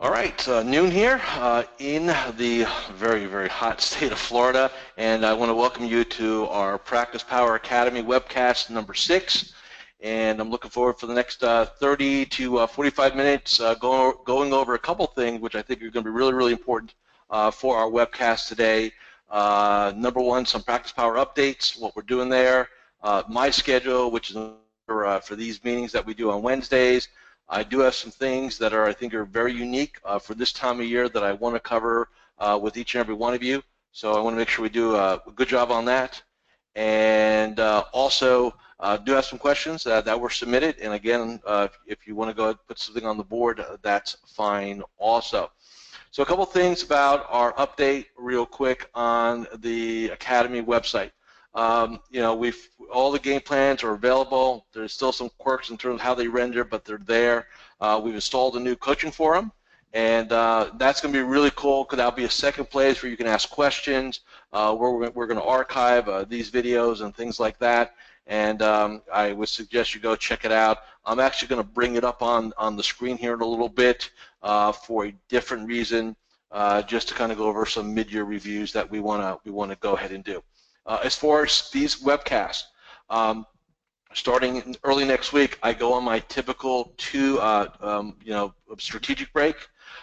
All right, noon here in the very, very hot state of Florida, and I want to welcome you to our PracticePower Academy webcast number 6. And I'm looking forward for the next 30 to 45 minutes going over a couple things which I think are going to be really, really important for our webcast today. Number one, some PracticePower updates, what we're doing there, my schedule, which is for these meetings that we do on Wednesdays. I do have some things that I think are very unique for this time of year that I want to cover with each and every one of you. So I want to make sure we do a good job on that. And also do have some questions that were submitted. And again, if you want to go ahead and put something on the board, that's fine also. So a couple things about our update real quick on the Academy website. All the game plans are available. There's still some quirks in terms of how they render, but they're there. We've installed a new coaching forum, and that's going to be really cool because that'll be a second place where you can ask questions, where we're going to archive these videos and things like that. And I would suggest you go check it out. I'm actually going to bring it up on the screen here in a little bit for a different reason, just to kind of go over some mid-year reviews that we want to go ahead and do. As far as these webcasts, starting early next week, I go on my typical strategic break.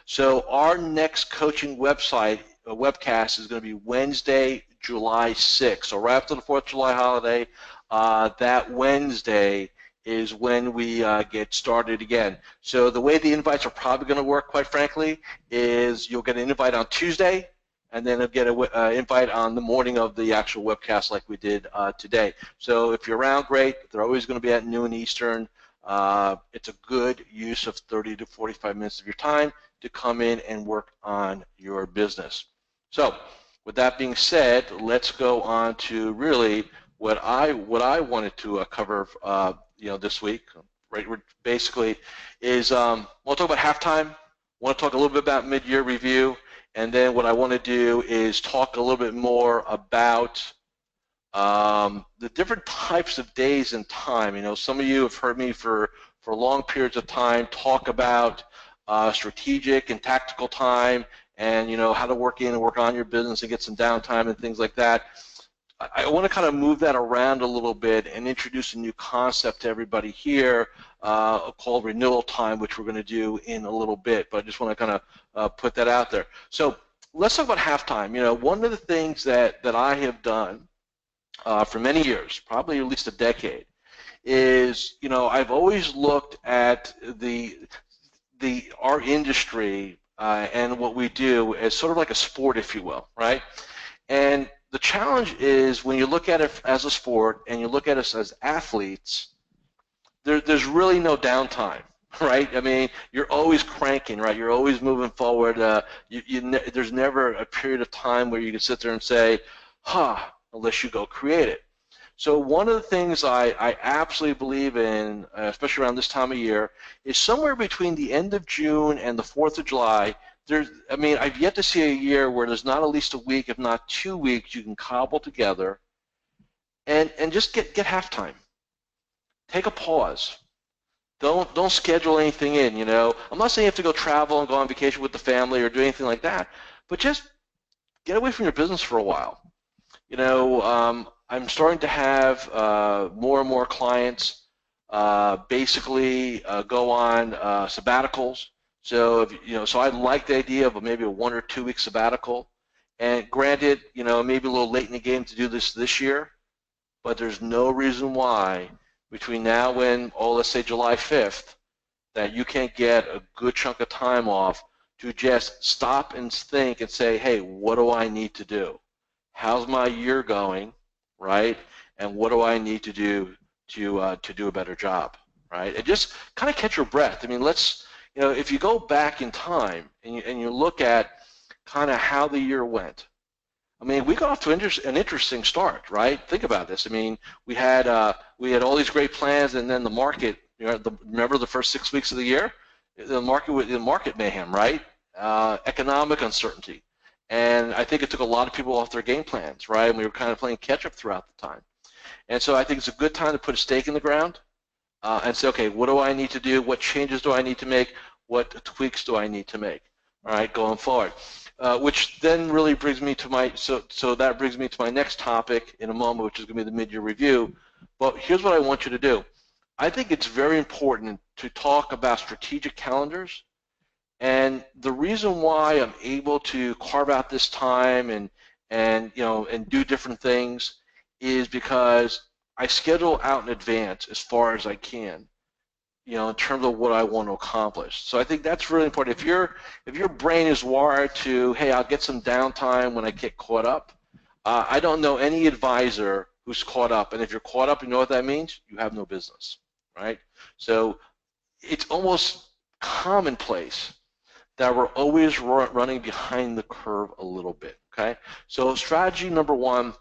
So our next coaching webcast is going to be Wednesday, July 6th. So right after the 4th of July holiday, that Wednesday is when we get started again. So the way the invites are probably going to work, quite frankly, is you'll get an invite on Tuesday, and then get an invite on the morning of the actual webcast like we did today. So if you're around, great. They're always going to be at noon Eastern. It's a good use of 30 to 45 minutes of your time to come in and work on your business. So with that being said, let's go on to really what I wanted to cover this week. Right, basically is we'll talk about halftime. Want to talk a little bit about mid-year review. And then what I want to do is talk a little bit more about the different types of days and time. Some of you have heard me for long periods of time talk about strategic and tactical time and, how to work in and work on your business and get some downtime and things like that. I want to kind of move that around a little bit and introduce a new concept to everybody here called renewal time, which we're going to do in a little bit. But I just want to kind of put that out there. So let's talk about halftime. One of the things that I have done for many years, probably at least a decade, is I've always looked at our industry and what we do as sort of like a sport, if you will, right? And the challenge is when you look at it as a sport and you look at us as athletes, there's really no downtime, right? I mean, you're always cranking, right? You're always moving forward. There's never a period of time where you can sit there and say, unless you go create it. So one of the things I absolutely believe in, especially around this time of year, is somewhere between the end of June and the 4th of July, I've yet to see a year where there's not at least a week, if not 2 weeks, you can cobble together and just get halftime. Take a pause. Don't schedule anything in, I'm not saying you have to go travel and go on vacation with the family or do anything like that, but just get away from your business for a while. I'm starting to have more and more clients basically go on sabbaticals. So so I like the idea of maybe a 1 or 2 week sabbatical. And granted, maybe a little late in the game to do this year, but there's no reason why between now and let's say July 5th, that you can't get a good chunk of time off to just stop and think and say, hey, what do I need to do? How's my year going, right? And what do I need to do to do a better job, right? And just kind of catch your breath. If you go back in time and you look at kind of how the year went, we got off to an interesting start, right? Think about this. We had all these great plans, and then the market. Remember the first 6 weeks of the year, the market mayhem, right? Economic uncertainty, and I think it took a lot of people off their game plans, right? And we were kind of playing catch up throughout the time, and so I think it's a good time to put a stake in the ground and say, okay, what do I need to do? What changes do I need to make? What tweaks do I need to make? all right, going forward. Which then really brings me to my, so that brings me to my next topic in a moment, which is going to be the mid-year review. But here's what I want you to do. I think it's very important to talk about strategic calendars, and the reason why I'm able to carve out this time and do different things is because I schedule out in advance as far as I can, in terms of what I want to accomplish. So I think that's really important. If your brain is wired to, hey, I'll get some downtime when I get caught up, I don't know any advisor who's caught up. And if you're caught up, you know what that means? You have no business, right? So it's almost commonplace that we're always running behind the curve a little bit, okay? So strategy number one,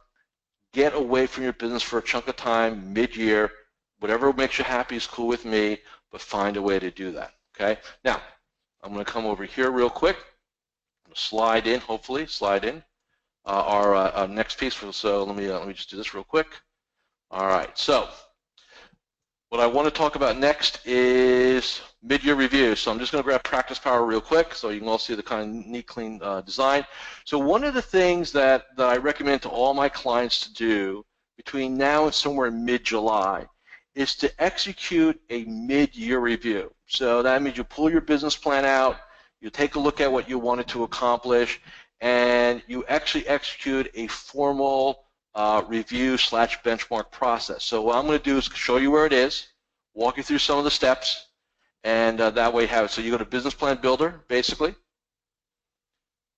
get away from your business for a chunk of time, mid-year. Whatever makes you happy is cool with me, but find a way to do that, okay? Now, I'm going to come over here real quick. I'm going to slide in, hopefully, our next piece. So let me just do this real quick. All right, so what I want to talk about next is mid-year review. So I'm just going to grab PracticePower real quick so you can all see the kind of neat, clean design. So one of the things that I recommend to all my clients to do between now and somewhere in mid-July is to execute a mid-year review. So that means you pull your business plan out, you take a look at what you wanted to accomplish, and you actually execute a formal review/benchmark process. So what I'm going to do is show you where it is, walk you through some of the steps, and that way you have it. So you go to Business Plan Builder, basically,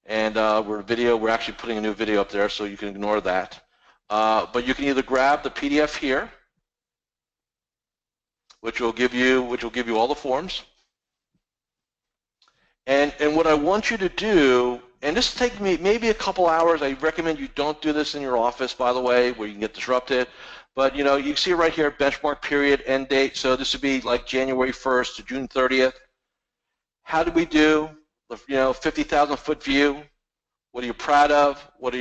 and we're actually putting a new video up there, so you can ignore that. But you can either grab the PDF here, which will give you all the forms. And what I want you to do, and this will take me maybe a couple hours. I recommend you don't do this in your office, by the way, where you can get disrupted. But you can see right here, benchmark period, end date. So this would be like January 1st to June 30th. How did we do? 50,000 foot view. What are you proud of? What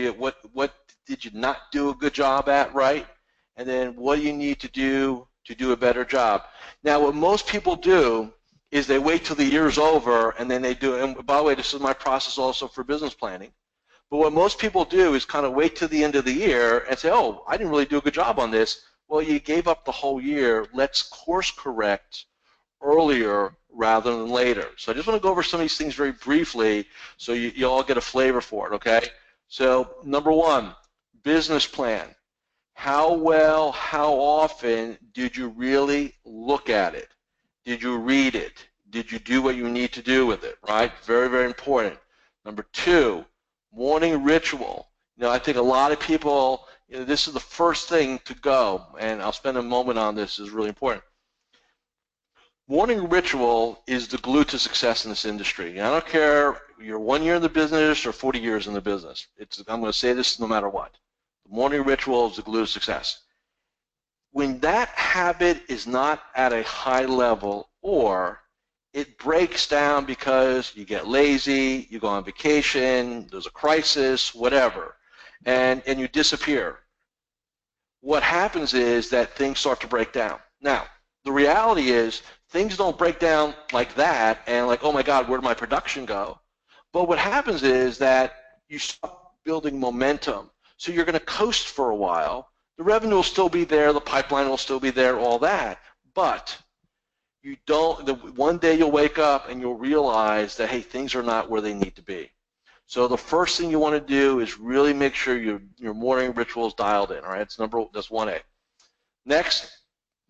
did you not do a good job at, right? And then what do you need to do a better job? Now, what most people do is they wait till the year's over and then they do, and by the way, this is my process also for business planning, but what most people do is kind of wait till the end of the year and say, oh, I didn't really do a good job on this. Well, you gave up the whole year. Let's course correct earlier rather than later. So I just want to go over some of these things very briefly so you all get a flavor for it, okay? So number one, business plan. How well, how often did you really look at it? Did you read it? Did you do what you need to do with it, right? Very, very important. Number two, morning ritual. I think a lot of people, this is the first thing to go, and I'll spend a moment on this, is really important. Morning ritual is the glue to success in this industry. I don't care if you're 1 year in the business or 40 years in the business. I'm going to say this no matter what. The morning ritual is the glue to success. When that habit is not at a high level, or it breaks down because you get lazy, you go on vacation, there's a crisis, whatever, and you disappear, what happens is that things start to break down. Now, the reality is things don't break down like that and like, oh my God, where did my production go? But what happens is that you start building momentum. So you're going to coast for a while. The revenue will still be there, the pipeline will still be there, all that, but you don't. One day you'll wake up and you'll realize that, hey, things are not where they need to be. So the first thing you want to do is really make sure your morning ritual is dialed in. All right, that's 1A. Next,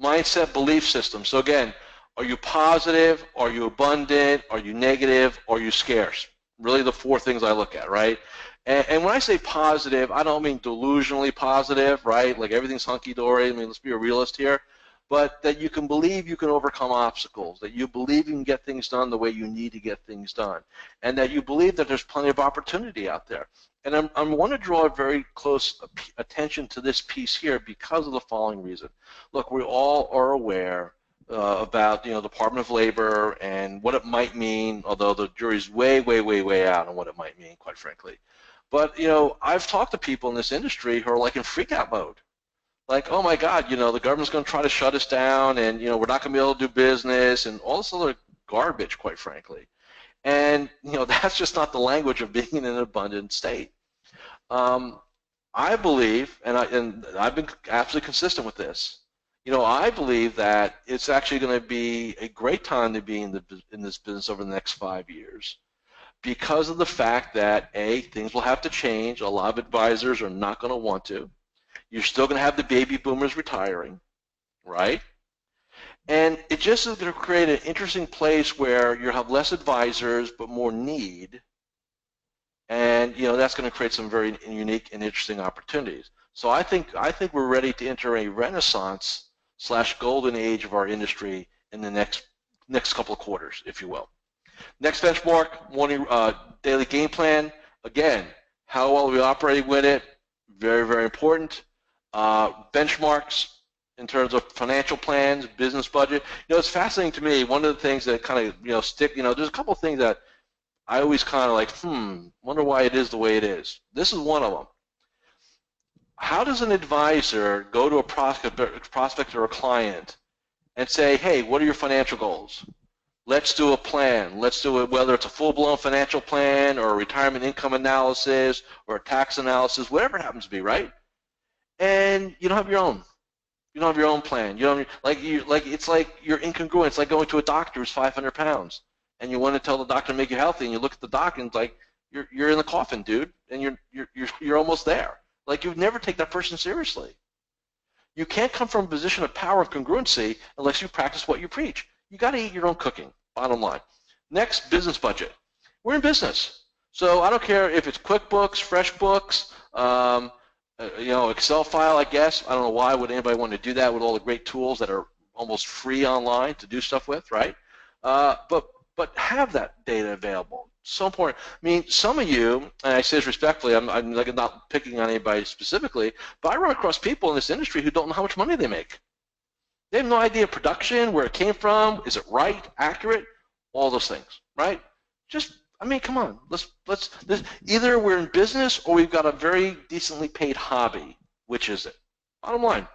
mindset belief system. So again, are you positive? Are you abundant? Are you negative? Are you scarce? Really the four things I look at, right? And when I say positive, I don't mean delusionally positive, right? Like everything's hunky-dory. I mean, let's be a realist here. But that you can believe you can overcome obstacles, that you believe you can get things done the way you need to get things done, and that you believe that there's plenty of opportunity out there. And I want to draw very close attention to this piece here because of the following reason. Look, we all are aware about Department of Labor and what it might mean, although the jury's way, way, way, way out on what it might mean, quite frankly. But I've talked to people in this industry who are like in freak-out mode. Like, oh my God, the government's going to try to shut us down, and we're not going to be able to do business, and all this other garbage, quite frankly. And that's just not the language of being in an abundant state. I believe, and I've been absolutely consistent with this. I believe that it's actually going to be a great time to be in this business over the next 5 years, because of the fact that things will have to change. A lot of advisors are not going to want to. You're still going to have the baby boomers retiring, right? And it just is going to create an interesting place where you have less advisors but more need. And that's going to create some very unique and interesting opportunities. So I think we're ready to enter a renaissance / golden age of our industry in the next couple of quarters, if you will. Next benchmark, morning daily game plan. Again, how well are we operating with it? Very, very important. Benchmarks in terms of financial plans, business budget. It's fascinating to me. One of the things that kind of stick. There's a couple of things that I always kind of like, wonder why it is the way it is. This is one of them. How does an advisor go to a prospect or a client and say, hey, what are your financial goals? Let's do a plan. Let's do it, whether it's a full-blown financial plan or a retirement income analysis or a tax analysis, whatever it happens to be, right? And you don't have your own. You don't have your own plan. You don't it's like you're incongruent. It's like going to a doctor who's 500 pounds. And you want to tell the doctor to make you healthy, and you look at the doc and it's like you're in the coffin, dude, and you're almost there. Like you'd never take that person seriously. You can't come from a position of power and congruency unless you practice what you preach. You got to eat your own cooking. Bottom line. Next, business budget. We're in business, so I don't care if it's QuickBooks, FreshBooks, Excel file. I guess I don't know why would anybody want to do that with all the great tools that are almost free online to do stuff with, right? But have that data available. So important. I mean, some of you, and I say this respectfully, I'm like not picking on anybody specifically, but I run across people in this industry who don't know how much money they make. They have no idea of production, where it came from, is it right, accurate, all those things, right? Come on. Let's either we're in business or we've got a very decently paid hobby. Which is it? Bottom line.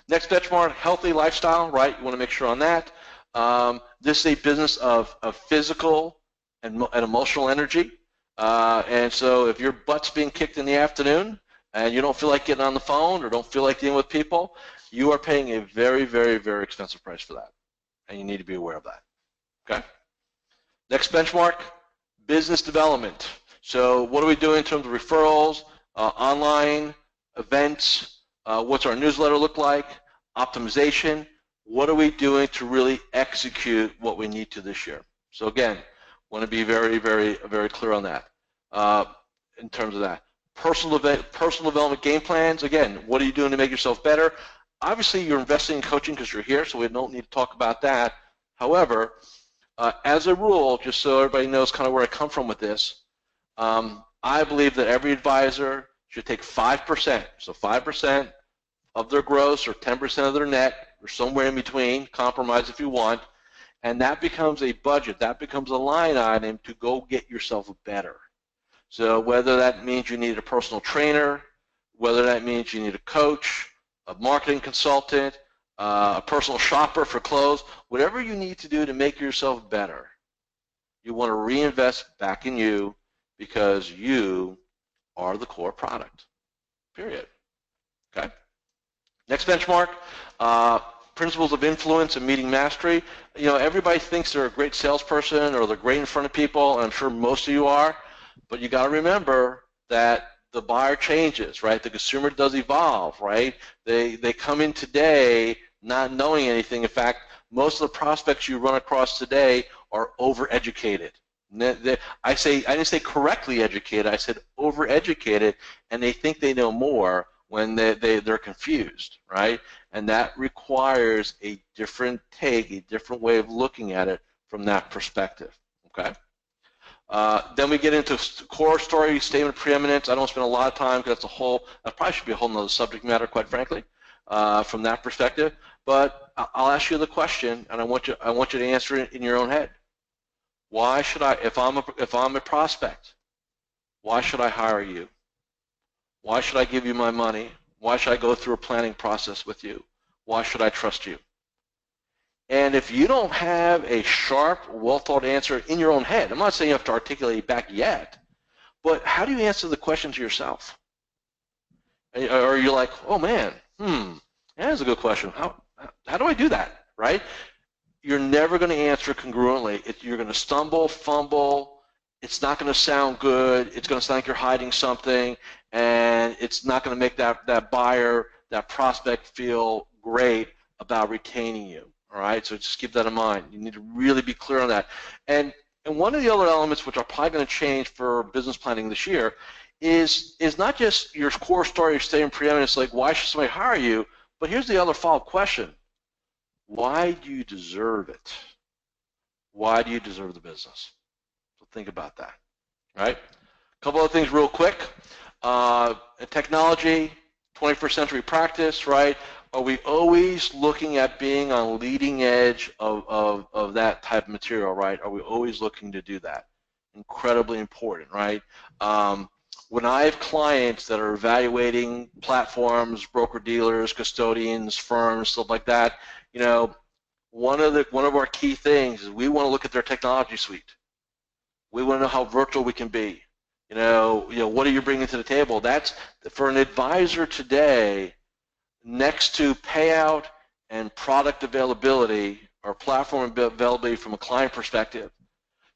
Next benchmark, healthy lifestyle, right? You want to make sure on that. This is a business of physical and emotional energy. And so if your butt's being kicked in the afternoon and you don't feel like getting on the phone or don't feel like dealing with people, you are paying a very, very, very expensive price for that. And you need to be aware of that. Okay? Next benchmark, business development. So what are we doing in terms of referrals, online, events, what's our newsletter look like, optimization? What are we doing to really execute what we need to this year? So again, want to be very, very, very clear on that in terms of that. Personal development game plans. Again, what are you doing to make yourself better? Obviously, you're investing in coaching because you're here, so we don't need to talk about that. However, as a rule, just so everybody knows kind of where I come from with this, I believe that every advisor should take 5%, so 5% of their gross or 10% of their net, or somewhere in between, compromise if you want, and that becomes a budget, that becomes a line item to go get yourself better. So whether that means you need a personal trainer, whether that means you need a coach, a marketing consultant, a personal shopper for clothes, whatever you need to do to make yourself better, you want to reinvest back in you because you are the core product, period. Okay? Next benchmark, principles of influence and meeting mastery. Everybody thinks they're a great salesperson or they're great in front of people, and I'm sure most of you are, but you got to remember that the buyer changes, right? The consumer does evolve, right? They come in today not knowing anything. In fact, most of the prospects you run across today are overeducated. I didn't say correctly educated, I said overeducated, and they think they know more when they're confused, right? And that requires a different take, a different way of looking at it from that perspective, okay? Then we get into core story, statement of preeminence. I don't spend a lot of time because that probably should be a whole nother subject matter, quite frankly, from that perspective. But I'll ask you the question, and I want you to answer it in your own head. Why should I, if I'm a prospect, why should I hire you? Why should I give you my money? Why should I go through a planning process with you? Why should I trust you? And if you don't have a sharp, well-thought answer in your own head, I'm not saying you have to articulate it back yet, but how do you answer the question to yourself? Or you're like, oh man, that's a good question. How do I do that, right? You're never going to answer congruently. You're going to stumble, fumble. It's not going to sound good. It's going to sound like you're hiding something, and it's not going to make that buyer, that prospect feel great about retaining you. All right, so just keep that in mind. You need to really be clear on that. And one of the other elements, which are probably going to change for business planning this year, is not just your core story staying preeminence, like why should somebody hire you, but here's the other follow-up question. Why do you deserve it? Why do you deserve the business? So think about that, right? A couple of things real quick. Technology, 21st century practice, right? Are we always looking at being on leading edge of that type of material, right? Are we always looking to do that? Incredibly important, right? When I have clients that are evaluating platforms, broker-dealers, custodians, firms, stuff like that, you know, one of our key things is we want to look at their technology suite. We want to know how virtual we can be. You know, what are you bringing to the table? That's for an advisor today. Next to payout and product availability or platform availability from a client perspective,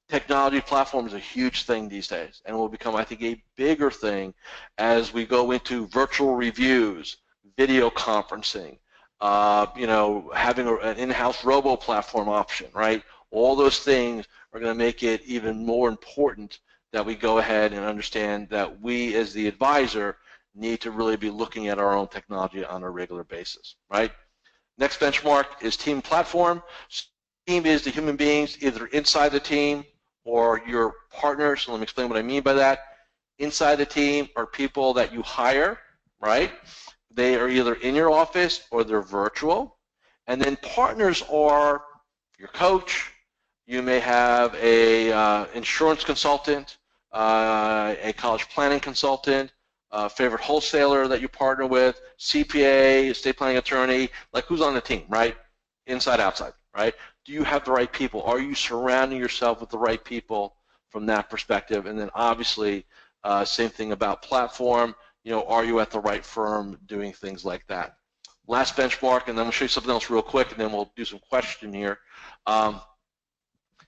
technology platform is a huge thing these days, and will become, I think, a bigger thing as we go into virtual reviews, video conferencing, having an in-house robo platform option, right? All those things are going to make it even more important that we go ahead and understand that we, as the advisor, need to really be looking at our own technology on a regular basis, right? Next benchmark is team platform. Team is the human beings either inside the team or your partners. So let me explain what I mean by that. Inside the team are people that you hire, right? They are either in your office or they're virtual. And then partners are your coach. You may have a insurance consultant, a college planning consultant, favorite wholesaler that you partner with, CPA, estate planning attorney, like who's on the team, right? Inside, outside, right? Do you have the right people? Are you surrounding yourself with the right people from that perspective? And then obviously, same thing about platform, are you at the right firm doing things like that? Last benchmark, and then I'll show you something else real quick, and then we'll do some question here.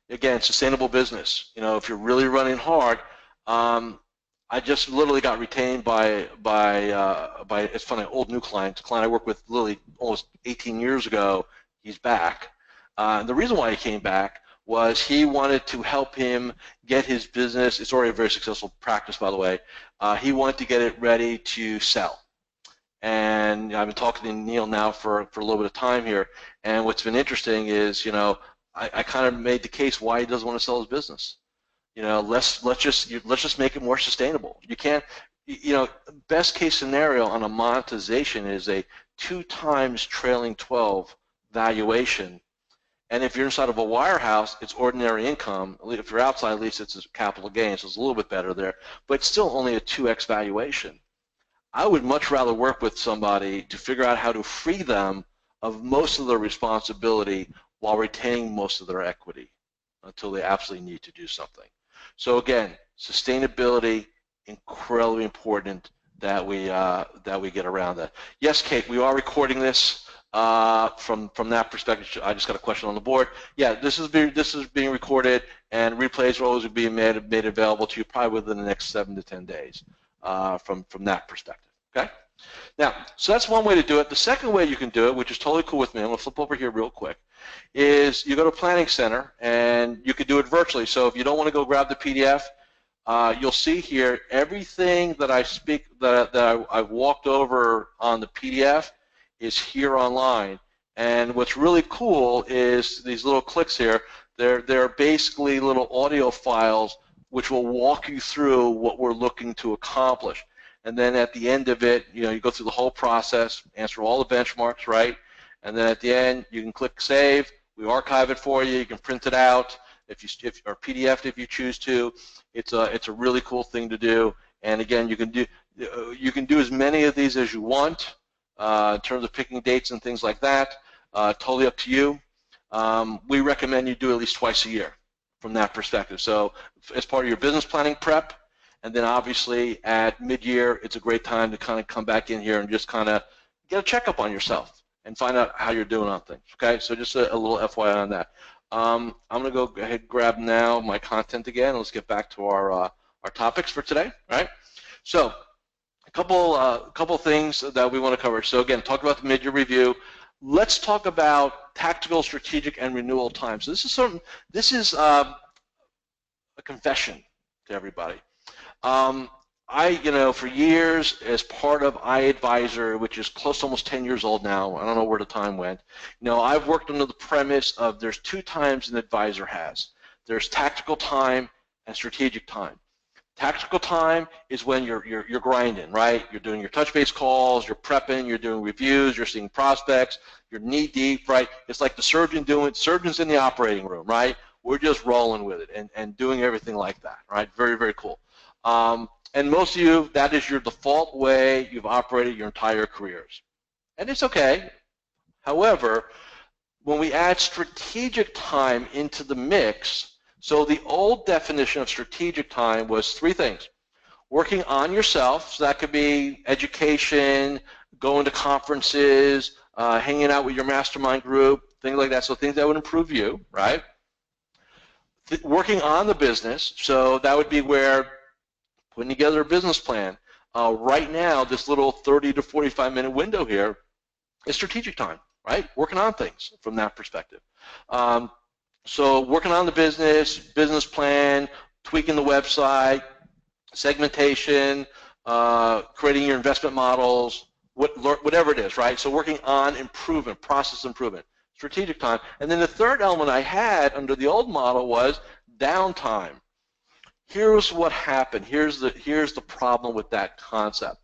Again, sustainable business. If you're really running hard, I just literally got retained by it's funny, an old new client. A client I worked with literally almost 18 years ago. He's back. The reason why he came back was he wanted to help him get his business. It's already a very successful practice, by the way. He wanted to get it ready to sell. And I've been talking to Neil now for a little bit of time here. And what's been interesting is, I kind of made the case why he doesn't want to sell his business. Let's just make it more sustainable. You can't, best case scenario on a monetization is a 2 times trailing 12 valuation. And if you're inside of a wirehouse, it's ordinary income. If you're outside, at least it's a capital gain, so it's a little bit better there. But it's still only a 2x valuation. I would much rather work with somebody to figure out how to free them of most of their responsibility while retaining most of their equity until they absolutely need to do something. So again, sustainability, incredibly important that we get around that. Yes, Kate, we are recording this from that perspective. I just got a question on the board. Yeah, this is being recorded, and replays will always be made available to you probably within the next 7 to 10 days from that perspective. Okay. Now, so that's one way to do it. The second way you can do it, which is totally cool with me, I'm going to flip over here real quick, is you go to Planning Center, and you can do it virtually. So if you don't want to go grab the PDF, you'll see here everything that I've walked over on the PDF is here online. And what's really cool is these little clicks here. They're basically little audio files which will walk you through what we're looking to accomplish. And then at the end of it, you go through the whole process, answer all the benchmarks, right? And then at the end, you can click Save. We archive it for you. You can print it out or PDF if you choose to. It's a really cool thing to do. And again, you can do as many of these as you want in terms of picking dates and things like that. Totally up to you. we recommend you do at least twice a year from that perspective. So as part of your business planning prep, and then obviously at mid-year, it's a great time to kind of come back in here and just kind of get a checkup on yourself and find out how you're doing on things. Okay, so just a little FYI on that. I'm going to go ahead and grab now my content again. Let's get back to our topics for today. All right. So a couple things that we want to cover. So again, talk about the mid-year review. Let's talk about tactical, strategic, and renewal time. So this is a confession to everybody. For years, as part of iAdvisor, which is close to almost 10 years old now, I don't know where the time went, I've worked under the premise of there's two times an advisor has. There's tactical time and strategic time. Tactical time is when you're grinding, right? You're doing your touch base calls, you're prepping, you're doing reviews, you're seeing prospects, you're knee deep, right? It's like the surgeon's in the operating room, right? We're just rolling with it and doing everything like that, right? Very, very cool. And most of you, that is your default way you've operated your entire careers. And it's okay. However, when we add strategic time into the mix, so the old definition of strategic time was three things. Working on yourself, so that could be education, going to conferences, hanging out with your mastermind group, things like that, so things that would improve you, right? Working on the business, so that would be where putting together a business plan. Right now, this little 30 to 45-minute window here is strategic time, right? Working on things from that perspective. So working on the business plan, tweaking the website, segmentation, creating your investment models, whatever it is, right? So working on improvement, process improvement, strategic time. And then the third element I had under the old model was downtime. Here's what happened. Here's the problem with that concept.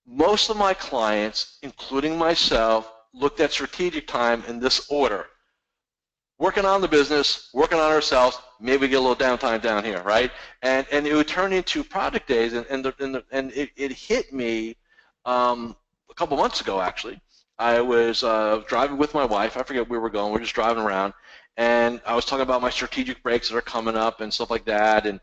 Most of my clients, including myself, looked at strategic time in this order. Working on the business, working on ourselves, maybe get a little downtime down here, right? And it would turn into project days, and it hit me a couple months ago, actually. I was driving with my wife. I forget where we were going. We're just driving around, and I was talking about my strategic breaks that are coming up and stuff like that. And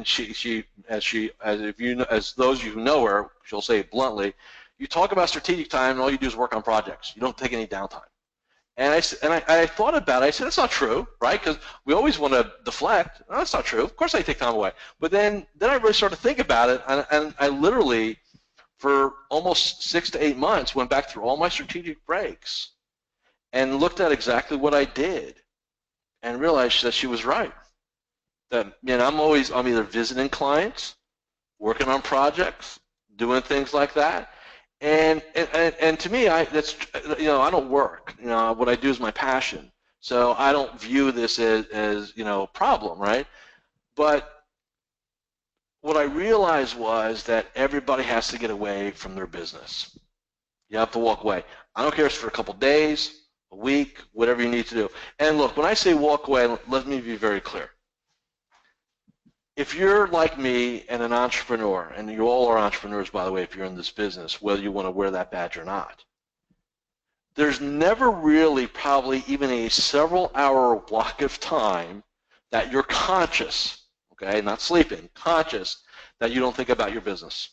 she as those of you who know her, she'll say it bluntly, you talk about strategic time, and all you do is work on projects. You don't take any downtime. And I thought about it. I said, that's not true, right? Because we always want to deflect. No, that's not true. Of course I take time away. But then I really started to think about it, and I literally, for almost 6 to 8 months, went back through all my strategic breaks and looked at exactly what I did and realized that she was right. That I'm either visiting clients, working on projects, doing things like that. And to me, I don't work. What I do is my passion. So I don't view this as a problem, right? But what I realized was that everybody has to get away from their business. You have to walk away. I don't care if it's for a couple days, a week, whatever you need to do. And look, when I say walk away, let me be very clear. If you're like me and an entrepreneur, and you all are entrepreneurs, by the way, if you're in this business, whether you want to wear that badge or not, there's never really probably even a several-hour block of time that you're conscious, okay, not sleeping, conscious, that you don't think about your business.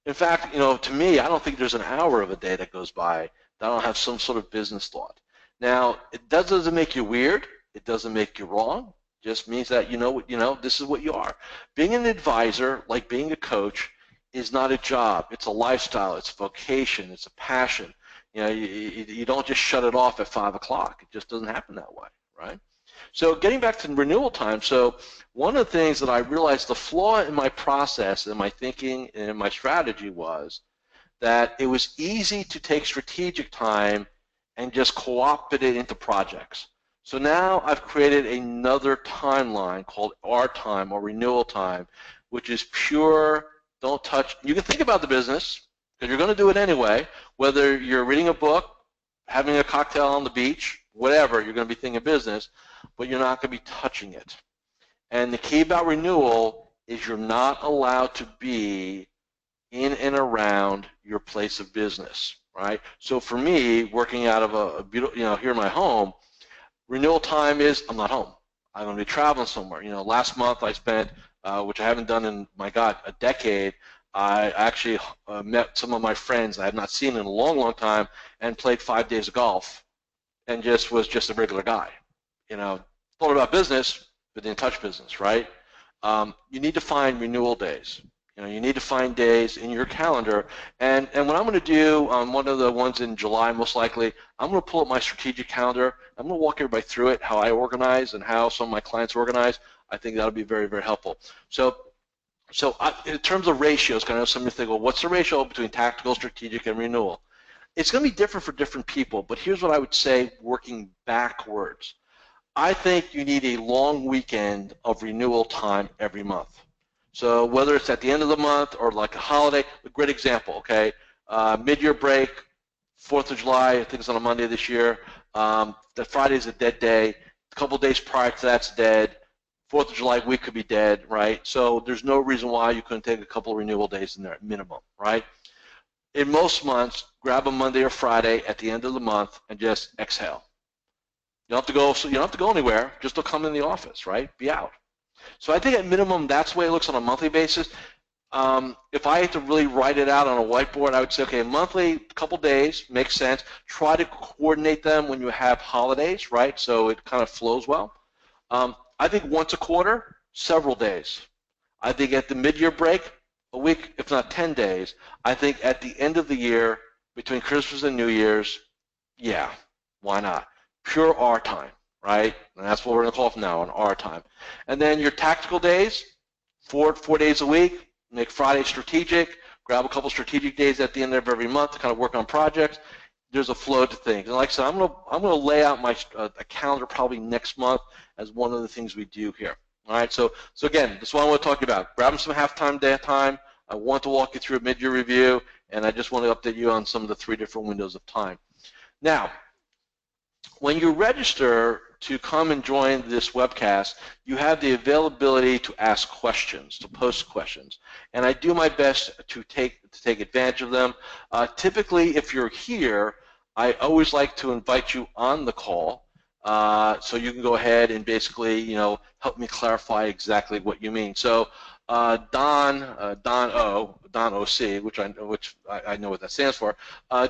In fact, to me, I don't think there's an hour of a day that goes by that I don't have some sort of business thought. Now, it doesn't make you weird. It doesn't make you wrong. Just means that this is what you are. Being an advisor, like being a coach, is not a job. It's a lifestyle. It's a vocation. It's a passion. You don't just shut it off at 5 o'clock. It just doesn't happen that way, right? So getting back to renewal time, so one of the things that I realized the flaw in my process and my thinking and my strategy was that it was easy to take strategic time and just co-opt it into projects. So now I've created another timeline called R time or renewal time, which is pure, don't touch. You can think about the business because you're going to do it anyway, whether you're reading a book, having a cocktail on the beach, whatever, you're going to be thinking business, but you're not going to be touching it. And the key about renewal is you're not allowed to be in and around your place of business, right? So for me, working out of a beautiful, here in my home, renewal time is I'm not home. I'm going to be traveling somewhere. Last month I spent, which I haven't done in, my God, a decade. I actually met some of my friends I have not seen in a long, long time and played 5 days of golf and was just a regular guy. Thought about business, but didn't touch business, right? You need to find renewal days. You need to find days in your calendar. And what I'm going to do on one of the ones in July, most likely, I'm going to pull up my strategic calendar. I'm going to walk everybody through it, how I organize and how some of my clients organize. I think that'll be very, very helpful. So in terms of ratios, kind of somebody think, well, what's the ratio between tactical, strategic, and renewal? It's going to be different for different people, but here's what I would say working backwards. I think you need a long weekend of renewal time every month. So whether it's at the end of the month or like a holiday, a great example, okay? Mid-year break, 4th of July, I think it's on a Monday this year. The Friday's a dead day. A couple days prior to that's dead. 4th of July week could be dead, right? So there's no reason why you couldn't take a couple of renewal days in there at minimum, right? In most months, grab a Monday or Friday at the end of the month and just exhale. You don't have to go. So you don't have to go anywhere. Just don't come in the office, right? Be out. So I think at minimum that's the way it looks on a monthly basis. If I had to really write it out on a whiteboard, I would say, okay, monthly, couple days, makes sense. Try to coordinate them when you have holidays, right? So it kind of flows well. I think once a quarter, several days. I think at the mid-year break, a week, if not 10 days. I think at the end of the year, between Christmas and New Year's, yeah, why not? Pure R time, right? And that's what we're going to call from now on, R time. And then your tactical days, four days a week, make Friday strategic, grab a couple strategic days at the end of every month to kind of work on projects. There's a flow to things. And like I said, I'm going to lay out my a calendar probably next month as one of the things we do here. All right, so again, this is what I want to talk about. Grabbing some halftime, day time. I want to walk you through a mid-year review, and I just want to update you on some of the 3 different windows of time. Now, when you register to come and join this webcast, you have the availability to ask questions, to post questions, and I do my best to take advantage of them. Typically, if you're here, I always like to invite you on the call, so you can go ahead and basically, help me clarify exactly what you mean. So, Don OC, which I know what that stands for.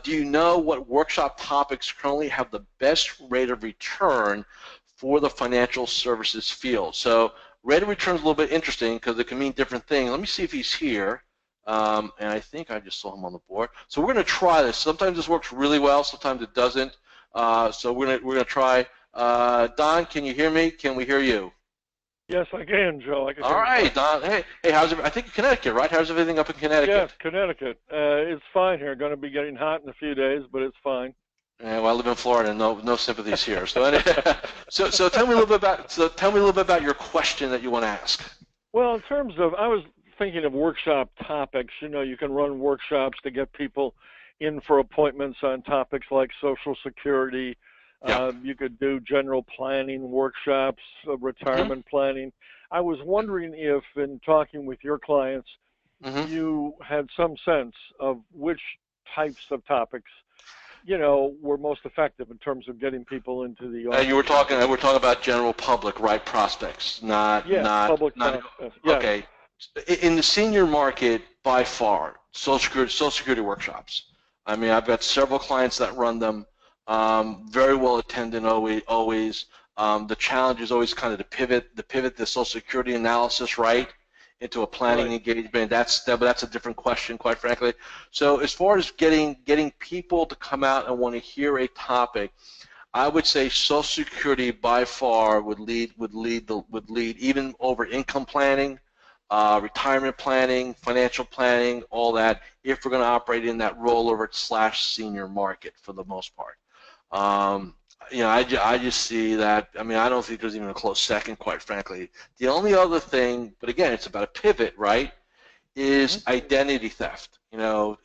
Do you know what workshop topics currently have the best rate of return for the financial services field? So rate of return is a little bit interesting because it can mean different things. Let me see if he's here. And I think I just saw him on the board. So we're going to try this. Sometimes this works really well. Sometimes it doesn't. So we're going to try. Don, can you hear me? Can we hear you? Yes, I can, Joe. All right, Don. Hey, how's it? I think Connecticut, right? How's everything up in Connecticut? Yes, Connecticut. It's fine here. Going to be getting hot in a few days, but it's fine. Yeah, well, I live in Florida. No sympathies here. So tell me a little bit about your question that you want to ask. Well, in terms of, I was thinking of workshop topics. You can run workshops to get people in for appointments on topics like Social Security. Yeah. You could do general planning workshops, retirement planning. I was wondering if, in talking with your clients, you had some sense of which types of topics, were most effective in terms of getting people into the office. We're talking about general public, right? Prospects, not public. Okay. In the senior market, by far, Social Security workshops. I mean, I've got several clients that run them. Very well attended always. The challenge is always kind of to pivot the Social Security analysis, right, into a planning engagement. That's a different question, quite frankly. So as far as getting people to come out and want to hear a topic, I would say Social Security by far would lead even over income planning, retirement planning, financial planning, all that, if we're going to operate in that rollover / senior market for the most part. I just see that. I mean, I don't think there's even a close second, quite frankly. The only other thing, but again, it's about a pivot, right, is identity theft. To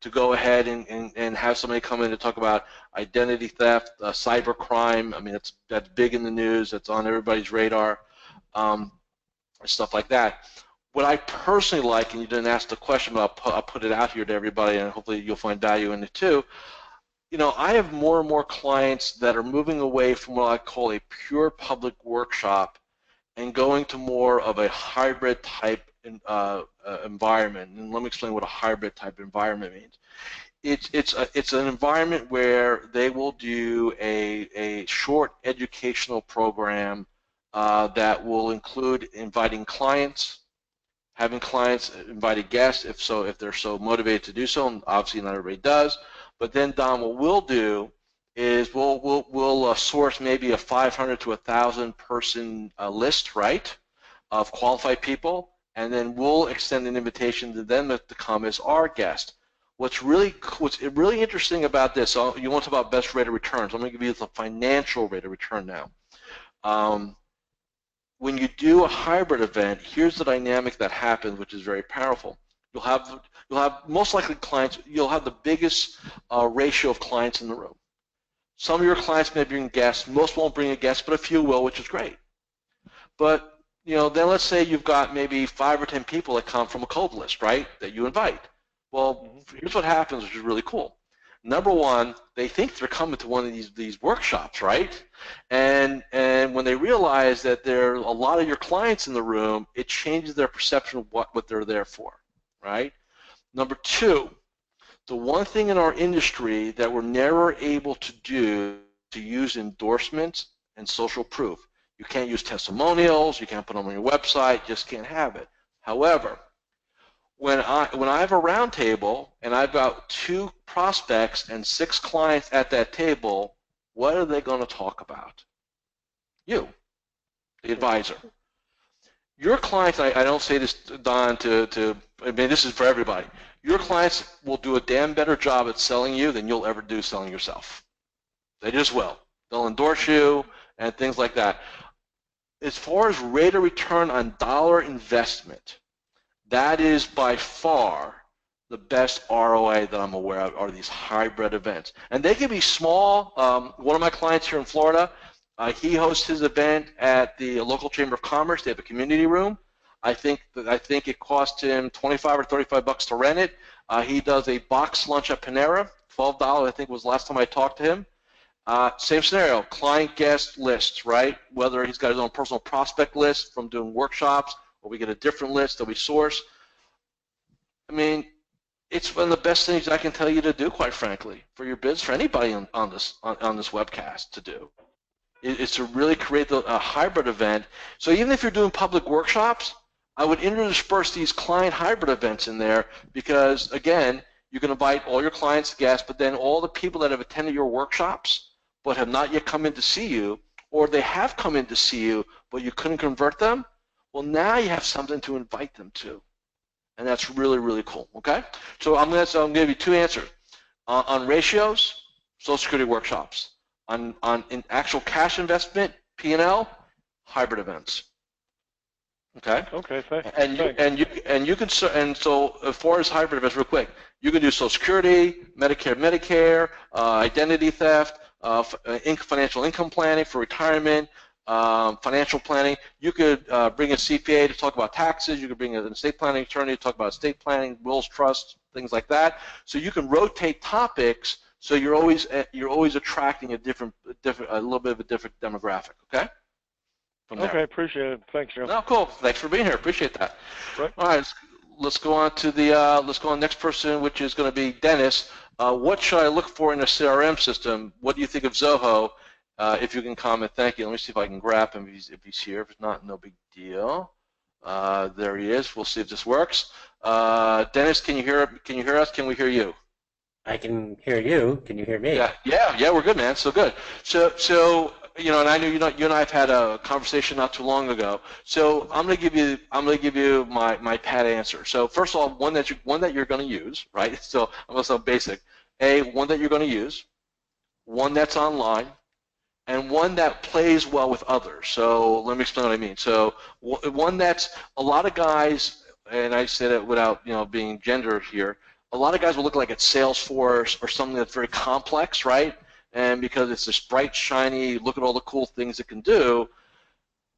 go ahead and have somebody come in to talk about identity theft, cyber crime. I mean, that's big in the news. That's on everybody's radar, stuff like that. what I personally like, and you didn't ask the question, but I'll put it out here to everybody, and hopefully you'll find value in it too. I have more and more clients that are moving away from what I call a pure public workshop and going to more of a hybrid type environment. And let me explain what a hybrid type environment means. It's an environment where they will do a short educational program that will include inviting clients, having clients, invited guests, if they're so motivated to do so, and obviously not everybody does. But then, Don, what we'll do is we'll source maybe a 500 to 1,000 person list, right, of qualified people, and then we'll extend an invitation to them to come as our guest. What's really interesting about this, so you want to talk about best rate of returns. I'm going to give you the financial rate of return now. When you do a hybrid event, here's the dynamic that happens, which is very powerful. You'll have most likely clients. You'll have the biggest ratio of clients in the room. Some of your clients may bring guests. Most won't bring a guest, but a few will, which is great. But then let's say you've got maybe 5 or 10 people that come from a cold list, right, that you invite. Well, here's what happens, which is really cool. Number one, they think they're coming to one of these workshops, right? And when they realize that there are a lot of your clients in the room, it changes their perception of what they're there for, right? Number two, the one thing in our industry that we're never able to do to use endorsements and social proof. You can't use testimonials, you can't put them on your website, just can't have it. However, when I have a round table and I've got 2 prospects and 6 clients at that table, what are they going to talk about? You, the advisor. Your clients, I don't say this, Don, I mean, this is for everybody. Your clients will do a damn better job at selling you than you'll ever do selling yourself. They just will. They'll endorse you and things like that. As far as rate of return on dollar investment, that is by far the best ROI that I'm aware of are these hybrid events. And they can be small. One of my clients here in Florida, he hosts his event at the local Chamber of Commerce. They have a community room. I think it cost him $25 or $35 to rent it. He does a box lunch at Panera, $12 I think was the last time I talked to him. Same scenario, client guest lists, right? Whether he's got his own personal prospect list from doing workshops, or we get a different list that we source. I mean, it's one of the best things I can tell you to do, quite frankly, for your business, for anybody on this webcast to do. Is to really create a hybrid event. So even if you're doing public workshops, I would intersperse these client hybrid events in there because, again, you can invite all your clients, guests, but then all the people that have attended your workshops but have not yet come in to see you, or they have come in to see you but you couldn't convert them, well, now you have something to invite them to, and that's really, really cool. Okay, so I'm going to give you 2 answers on ratios, Social Security workshops. On in actual cash investment, P&L, hybrid events. Okay. Okay. Thanks. And so as far as hybrid events, real quick, you can do Social Security, Medicare, identity theft, financial income planning for retirement, financial planning. You could bring a CPA to talk about taxes. You could bring an estate planning attorney to talk about estate planning, wills, trusts, things like that. So you can rotate topics. So you're always attracting a little bit of a different demographic. Okay. Okay, appreciate it. Thanks, Joe. No, cool. Thanks for being here. Appreciate that. Right. All right, let's go on to the next person, which is going to be Dennis. What should I look for in a CRM system? What do you think of Zoho? If you can comment, thank you. Let me see if I can grab him if he's here. If not, no big deal. There he is. We'll see if this works. Dennis, can you hear us? Can we hear you? I can hear you. Can you hear me? Yeah, we're good, man. So good. So and I know you and I have had a conversation not too long ago. So I'm gonna give you my pat answer. So first of all, one that you're gonna use, right? So I'm gonna sound basic. One that you're gonna use, one that's online, and one that plays well with others. So let me explain what I mean. So one that's a lot of guys, and I say that without being gender here. A lot of guys will look like it's Salesforce or something that's very complex, right? And because it's this bright, shiny, look at all the cool things it can do.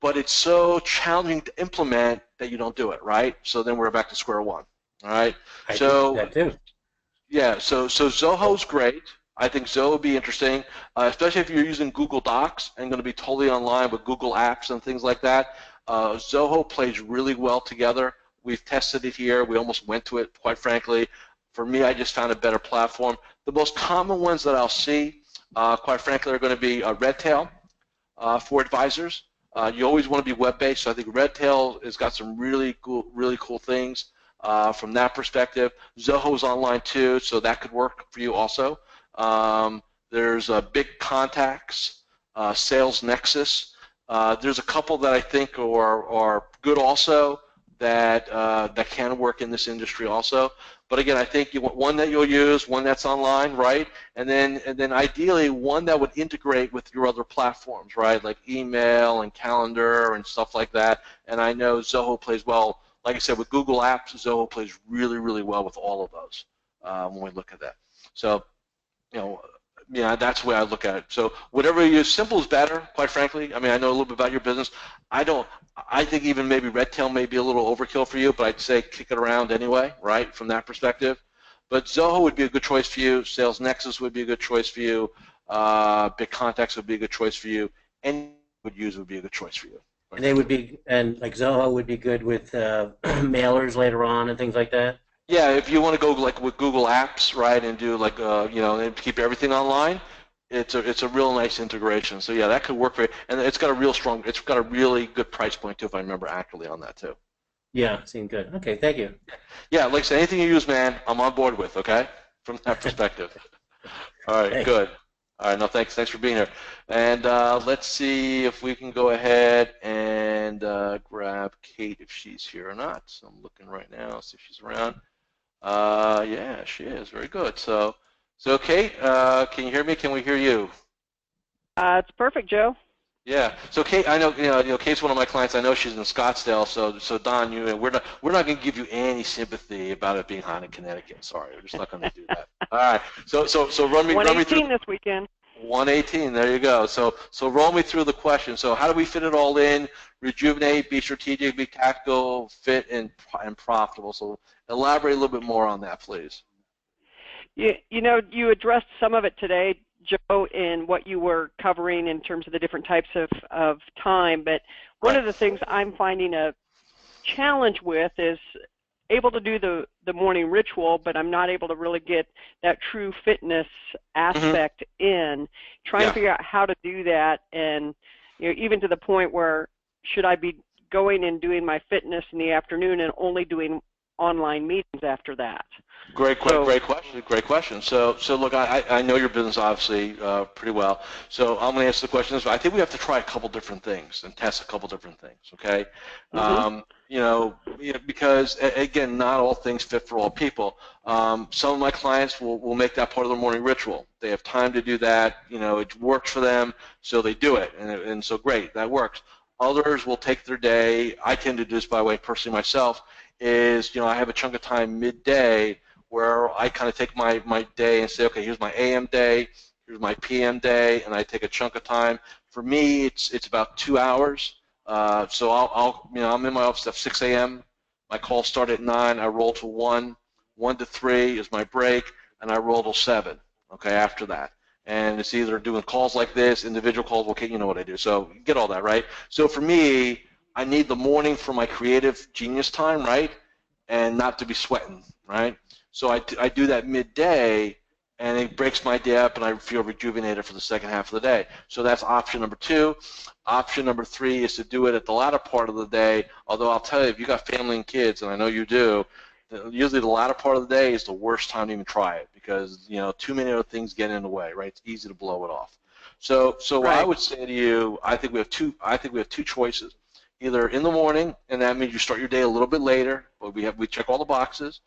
but it's so challenging to implement that you don't do it, right? So then we're back to square one, all right? I do So that too. yeah, so Zoho's great. I think Zoho would be interesting, especially if you're using Google Docs and going to be totally online with Google Apps and things like that. Zoho plays really well together. We've tested it here. We almost went to it, quite frankly. For me, I just found a better platform. The most common ones that I'll see, quite frankly, are going to be Redtail for advisors. You always want to be web-based, so I think Redtail has got some really cool things from that perspective. Zoho's online too, so that could work for you also. There's Big Contacts, Sales Nexus. There's a couple that I think are good also that can work in this industry also. But again, I think you want one that you'll use, one that's online, right? And then ideally one that would integrate with your other platforms, right? Like email and calendar and stuff like that. And I know Zoho plays well. Like I said, with Google Apps, Zoho plays really well with all of those when we look at that. So, yeah, that's the way I look at it. So whatever you use, simple is better, quite frankly. I mean, I know a little bit about your business. I think even maybe Redtail may be a little overkill for you, but I'd say kick it around anyway, right, from that perspective. But Zoho would be a good choice for you. Sales Nexus would be a good choice for you. Big Contacts would be a good choice for you. Any would use would be a good choice for you. And they would be, and like Zoho would be good with mailers later on and things like that. Yeah, if you want to go like with Google Apps, right, and do like and keep everything online, it's a real nice integration. So yeah, that could work for you, and it's got a really good price point too, if I remember accurately on that too. Yeah, seemed good. Okay, thank you. Yeah, like I said, anything you use, man, I'm on board with. Okay, from that perspective. All right, Thanks. good. All right, no, thanks for being here. And let's see if we can go ahead and grab Kate if she's here or not. So I'm looking right now, see if she's around. Yeah, she is. Very good. So Kate, can you hear me? Can we hear you? It's perfect, Joe. Yeah. So Kate, I know Kate's one of my clients. I know she's in Scottsdale. So Don, we're not going to give you any sympathy about it being hot in Connecticut. Sorry, we're just not going to do that. All right. So run me through 118 this weekend. 118. There you go. So roll me through the question. So how do we fit it all in? Rejuvenate, be strategic, be tactical, fit, and profitable. So elaborate a little bit more on that, please. You addressed some of it today, Joe, in what you were covering in terms of the different types of time. But one of the things I'm finding a challenge with is able to do the morning ritual, but I'm not able to really get that true fitness aspect in. Trying to figure out how to do that, and even to the point where should I be going and doing my fitness in the afternoon and only doing online meetings after that? Great question. So look, I know your business obviously pretty well. So I'm going to answer the question this way. I think we have to try a couple different things and test a couple different things. Okay. Because again, not all things fit for all people. Some of my clients will make that part of their morning ritual. They have time to do that. It works for them, so they do it, and so great, that works. Others will take their day. I tend to do this by the way, personally myself. I have a chunk of time midday where I kind of take my day and say, okay, here's my AM day, here's my PM day, and I take a chunk of time. For me, it's about 2 hours. So I'm in my office at 6 a.m. My calls start at 9. I roll to 1. 1 to 3 is my break, and I roll till 7. Okay, after that. And it's either doing calls like this, individual calls. Okay, you know what I do. So you get all that, right? So for me, I need the morning for my creative genius time, right? And not to be sweating, right? So I do that midday, and it breaks my day up, and I feel rejuvenated for the second half of the day. So that's option number 2. Option number 3 is to do it at the latter part of the day, although I'll tell you, if you got family and kids, and I know you do, usually the latter part of the day is the worst time to even try it because, too many other things get in the way, right? It's easy to blow it off. So Right. I would say to you, I think we have two choices. Either in the morning, and that means you start your day a little bit later, but we check all the boxes,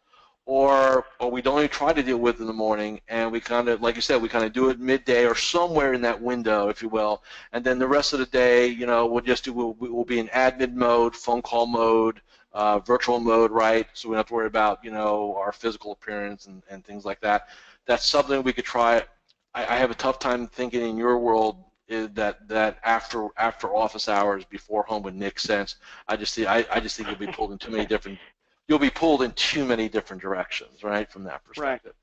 or we don't even try to deal with it in the morning, and we kind of, like you said, we kind of do it midday or somewhere in that window, if you will, and then the rest of the day, we'll be in admin mode, phone call mode, virtual mode, right? So we don't have to worry about, our physical appearance and things like that. That's something we could try. I have a tough time thinking in your world that after office hours, before home would make sense. I just think you'll be pulled in too many different directions, right, from that perspective.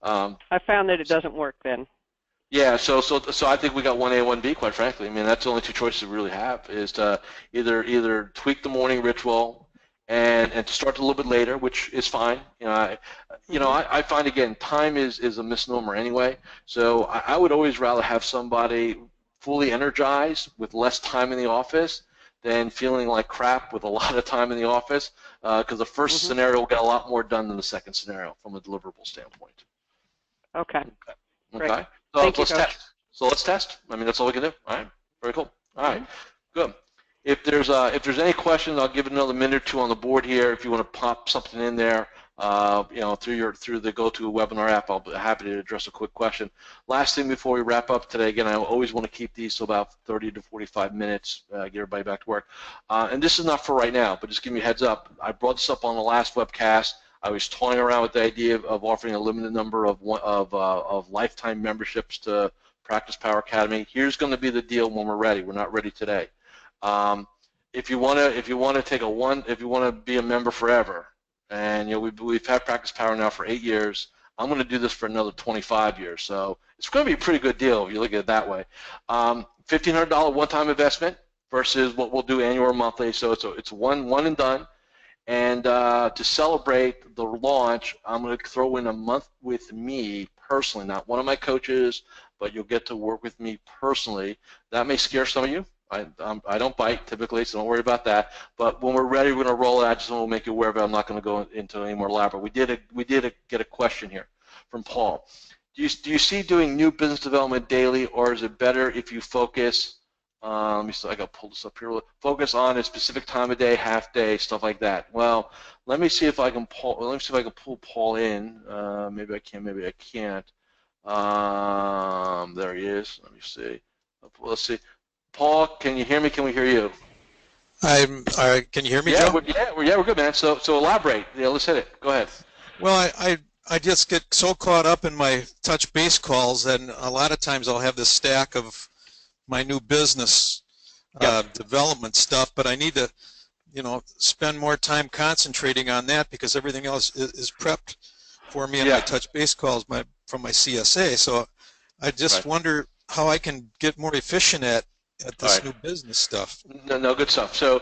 Right. I found that it doesn't work then. Yeah, so I think we got 1A, 1B, quite frankly. I mean, that's the only two choices we really have, is to either tweak the morning ritual and to start a little bit later, which is fine. I find, again, time is a misnomer anyway. So I would always rather have somebody fully energized with less time in the office than feeling like crap with a lot of time in the office, because the first scenario will get a lot more done than the second scenario from a deliverable standpoint. Okay. Okay. So thank you, let's test. So let's test. I mean, that's all we can do. All right. Very cool. All right. Good. If there's any questions, I'll give it another minute or two on the board here. If you want to pop something in there, through the GoToWebinar app, I'll be happy to address a quick question. Last thing before we wrap up today, again, I always want to keep these to about 30 to 45 minutes, get everybody back to work. And this is not for right now, but just give me a heads up. I brought this up on the last webcast. I was toying around with the idea of offering a limited number of lifetime memberships to PracticePower Academy. Here's going to be the deal when we're ready. We're not ready today. If you want to be a member forever, and we've had PracticePower now for 8 years. I'm going to do this for another 25 years, so it's going to be a pretty good deal if you look at it that way. $1,500 one-time investment versus what we'll do annual or monthly. So it's one and done. And to celebrate the launch, I'm going to throw in a month with me personally, not one of my coaches, but you'll get to work with me personally. That may scare some of you. I don't bite typically, so don't worry about that. But when we're ready, we're going to roll it out. I just want to make you aware of it. I'm not going to go into any more elaborate. We did get a question here from Paul. Do you see doing new business development daily, or is it better if you focus? Let me see. I got to pull this up here. Focus on a specific time of day, half day, stuff like that. Well, let me see if I can pull. Let me see if I can pull Paul in. Maybe I can. Maybe I can't. There he is. Let me see. Let's see. Paul, can you hear me? Can we hear you? Can you hear me, Joe? We're good, man. So elaborate. Yeah, let's hit it. Go ahead. Well, I just get so caught up in my touch base calls, and a lot of times I'll have this stack of my new business development stuff, but I need to, spend more time concentrating on that because everything else is prepped for me in my touch base calls from my CSA. So I just wonder how I can get more efficient at this new business stuff. No, good stuff. So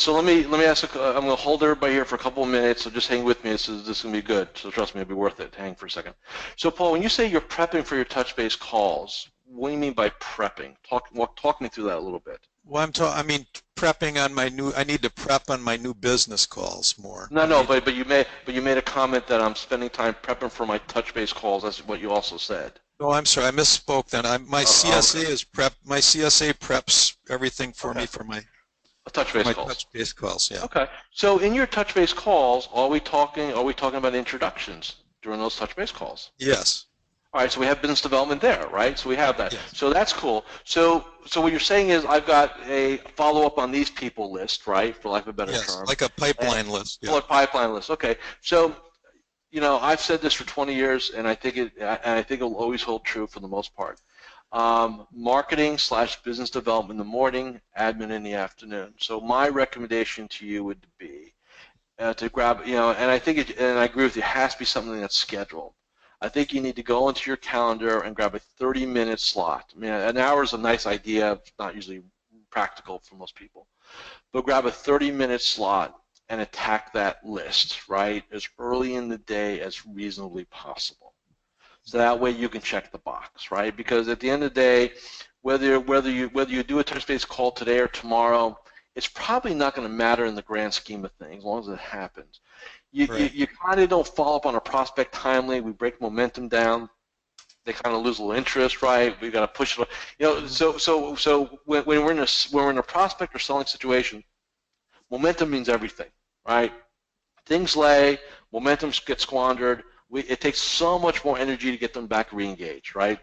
let me ask. I'm going to hold everybody here for a couple of minutes. So just hang with me. This is going to be good. So trust me, it'll be worth it. Hang for a second. So Paul, when you say you're prepping for your touch-base calls, what do you mean by prepping? Talk me through that a little bit. Well, I mean prepping on my new. I need to prep on my new business calls more. But you made a comment that I'm spending time prepping for my touch-base calls. That's what you also said. Oh, I'm sorry. I misspoke then. My CSA is prep. My CSA preps everything for me for my touch-base calls. Touch-base calls. Yeah. Okay. So in your touch-base calls, are we talking about introductions during those touch-base calls? Yes. All right. So we have business development there, right? So we have that. Yes. So that's cool. So what you're saying is I've got a follow-up on these people list, right? For lack of a better term. Like a pipeline list. Yeah. Like a pipeline list. Okay. So. I've said this for 20 years, and I think it'll always hold true for the most part. Marketing / business development in the morning, admin in the afternoon. So my recommendation to you would be to grab, and I think, and I agree with you, it has to be something that's scheduled. I think you need to go into your calendar and grab a 30-minute slot. I mean, an hour is a nice idea, it's not usually practical for most people, but grab a 30-minute slot and attack that list, right, as early in the day as reasonably possible. So that way you can check the box, right? Because at the end of the day, whether you do a touch-base call today or tomorrow, it's probably not going to matter in the grand scheme of things, as long as it happens. You kind of don't follow up on a prospect timely. We break momentum down. They kind of lose a little interest, right? We've got to push it. So when we're in a prospect or selling situation, momentum means everything. Right? Things lay, momentum gets squandered. It takes so much more energy to get them back re-engaged, right?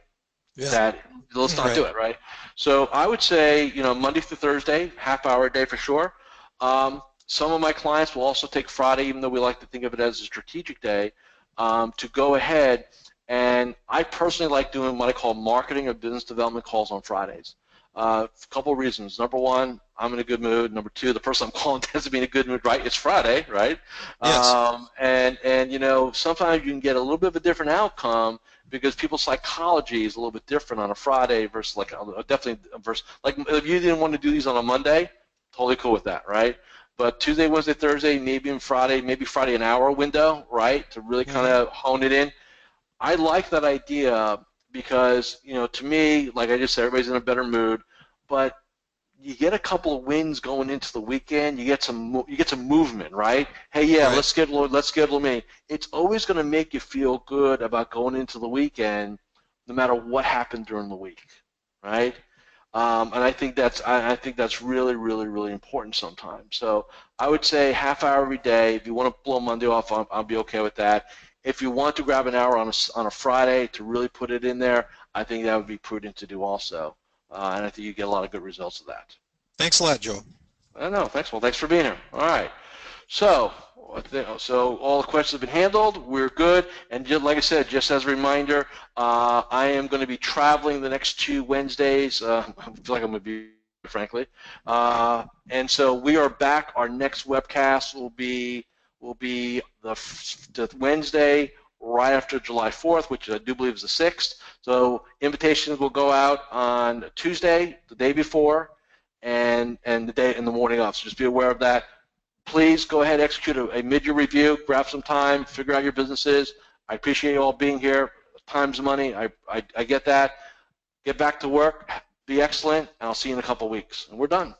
Yeah. That let's not do it, right? So I would say, Monday through Thursday, half-hour a day for sure. Some of my clients will also take Friday, even though we like to think of it as a strategic day, to go ahead. And I personally like doing what I call marketing or business development calls on Fridays. A couple of reasons. Number one, I'm in a good mood. Number two, the person I'm calling tends to be in a good mood, right? It's Friday, right? Yes. And you know, sometimes you can get a little bit of a different outcome because people's psychology is a little bit different on a Friday versus like definitely versus like if you didn't want to do these on a Monday, totally cool with that, right? But Tuesday, Wednesday, Thursday, maybe on Friday, maybe Friday an hour window, right, to really kind of hone it in. I like that idea because, you know, to me, like I just said, everybody's in a better mood, but you get a couple of wins going into the weekend. You get some movement, right? Hey, yeah, Right. let's schedule a meeting. It's always going to make you feel good about going into the weekend, no matter what happened during the week, right? And I think that's really, really, really important sometimes. So I would say half hour every day. If you want to blow Monday off, I'll be okay with that. If you want to grab an hour on a Friday to really put it in there, I think that would be prudent to do also. And I think you get a lot of good results of that. Thanks a lot, Joe. I know. Thanks. Well, thanks for being here. All right. So, all the questions have been handled. We're good. And just, like I said, just as a reminder, I am going to be traveling the next 2 Wednesdays. I feel like I'm going to be, frankly. And so we are back. Our next webcast will be the Wednesday right after July 4th, which I do believe is the 6th. So invitations will go out on Tuesday, the day before, and the day in the morning of. So just be aware of that. Please go ahead and execute a mid-year review, grab some time, figure out your businesses. I appreciate you all being here. Time's money. I get that. Get back to work. Be excellent, and I'll see you in a couple of weeks. And we're done.